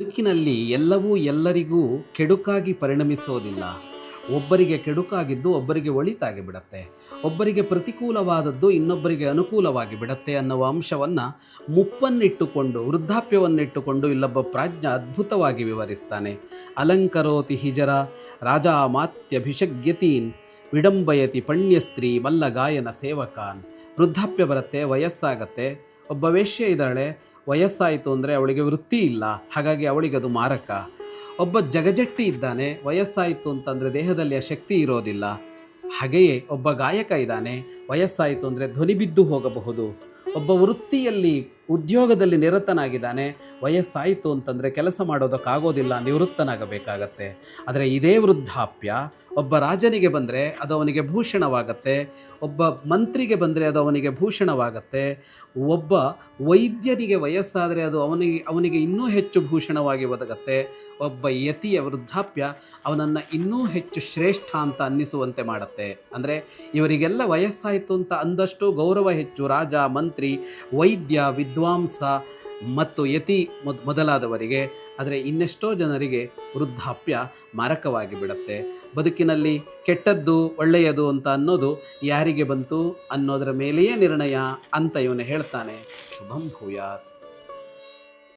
ಬದುಕಿನಲ್ಲಿ ಎಲ್ಲವೂ ಎಲ್ಲರಿಗೂ ಕೆಡುಕಾಗಿ ಪರಿಣಮಿಸೋದಿಲ್ಲ. ಒಬ್ಬರಿಗೆ ಕೆಡುಕಾಗಿದ್ದು ಒಬ್ಬರಿಗೆ ಒಳಿತಾಗಿ ಬಿಡತ್ತೆ. ಒಬ್ಬರಿಗೆ ಪ್ರತಿಕೂಲವಾದದ್ದು ಇನ್ನೊಬ್ಬರಿಗೆ ಅನುಕೂಲವಾಗಿ ಬಿಡತ್ತೆ ಅನ್ನುವ ಅಂಶವನ್ನು ಮುಪ್ಪನ್ನಿಟ್ಟುಕೊಂಡು ವೃದ್ಧಾಪ್ಯವನ್ನಿಟ್ಟುಕೊಂಡು ಇಲ್ಲೊಬ್ಬ ಪ್ರಾಜ್ಞ ಅದ್ಭುತವಾಗಿ ವಿವರಿಸ್ತಾನೆ. ಅಲಂಕರೋತಿ ಹಿಜರ ರಾಜಾಮಾತ್ಯಭಿಷಗ್ಯತೀನ್ ವಿಡಂಬಯತಿ ಪಣ್ಯಸ್ತ್ರೀ ಮಲ್ಲಗಾಯನ ಸೇವಕಾನ್. ವೃದ್ಧಾಪ್ಯ ಬರುತ್ತೆ, ವಯಸ್ಸಾಗತ್ತೆ. ಒಬ್ಬ ವೇಶ್ಯೆ ಇದ್ದಾಳೆ, ವಯಸ್ಸಾಯಿತು ಅಂದರೆ ಅವಳಿಗೆ ವೃತ್ತಿ ಇಲ್ಲ, ಹಾಗಾಗಿ ಅವಳಿಗೆ ಅದು ಮಾರಕ. ಒಬ್ಬ ಜಗಜಟ್ಟಿ ಇದ್ದಾನೆ, ವಯಸ್ಸಾಯಿತು ಅಂತಂದರೆ ದೇಹದಲ್ಲಿ ಆ ಶಕ್ತಿ ಇರೋದಿಲ್ಲ. ಹಾಗೆಯೇ ಒಬ್ಬ ಗಾಯಕ ಇದ್ದಾನೆ, ವಯಸ್ಸಾಯಿತು ಅಂದರೆ ಧ್ವನಿ ಬಿದ್ದು ಹೋಗಬಹುದು. ಒಬ್ಬ ವೃತ್ತಿಯಲ್ಲಿ ಉದ್ಯೋಗದಲ್ಲಿ ನಿರತನಾಗಿದ್ದಾನೆ, ವಯಸ್ಸಾಯಿತು ಅಂತಂದರೆ ಕೆಲಸ ಮಾಡೋದಕ್ಕಾಗೋದಿಲ್ಲ, ನಿವೃತ್ತನಾಗಬೇಕಾಗತ್ತೆ. ಆದರೆ ಇದೇ ವೃದ್ಧಾಪ್ಯ ಒಬ್ಬ ರಾಜನಿಗೆ ಬಂದರೆ ಅದು ಅವನಿಗೆ ಭೂಷಣವಾಗತ್ತೆ, ಒಬ್ಬ ಮಂತ್ರಿಗೆ ಬಂದರೆ ಅದು ಅವನಿಗೆ ಭೂಷಣವಾಗತ್ತೆ, ಒಬ್ಬ ವೈದ್ಯನಿಗೆ ವಯಸ್ಸಾದರೆ ಅದು ಅವನಿಗೆ ಇನ್ನೂ ಹೆಚ್ಚು ಭೂಷಣವಾಗಿ ಒದಗತ್ತೆ. ಒಬ್ಬ ಯತಿಯ ವೃದ್ಧಾಪ್ಯ ಅವನನ್ನು ಇನ್ನೂ ಹೆಚ್ಚು ಶ್ರೇಷ್ಠ ಅಂತ ಅನ್ನಿಸುವಂತೆ ಮಾಡುತ್ತೆ. ಅಂದರೆ ಇವರಿಗೆಲ್ಲ ವಯಸ್ಸಾಯಿತು ಅಂತ ಅಂದಷ್ಟು ಗೌರವ ಹೆಚ್ಚು ರಾಜ, ಮಂತ್ರಿ, ವೈದ್ಯ, ವಿದ್ವಾಂಸ ಮತ್ತು ಯತಿ ಮೊದಲಾದವರಿಗೆ. ಆದರೆ ಇನ್ನೆಷ್ಟೋ ಜನರಿಗೆ ವೃದ್ಧಾಪ್ಯ ಮಾರಕವಾಗಿ ಬಿಡುತ್ತೆ. ಬದುಕಿನಲ್ಲಿ ಕೆಟ್ಟದ್ದು ಒಳ್ಳೆಯದು ಅಂತ ಅನ್ನೋದು ಯಾರಿಗೆ ಬಂತು ಅನ್ನೋದರ ಮೇಲೆಯೇ ನಿರ್ಣಯ ಅಂತ ಇವನು ಹೇಳ್ತಾನೆ. ಶುಭಂ ಭೂಯಾತ್.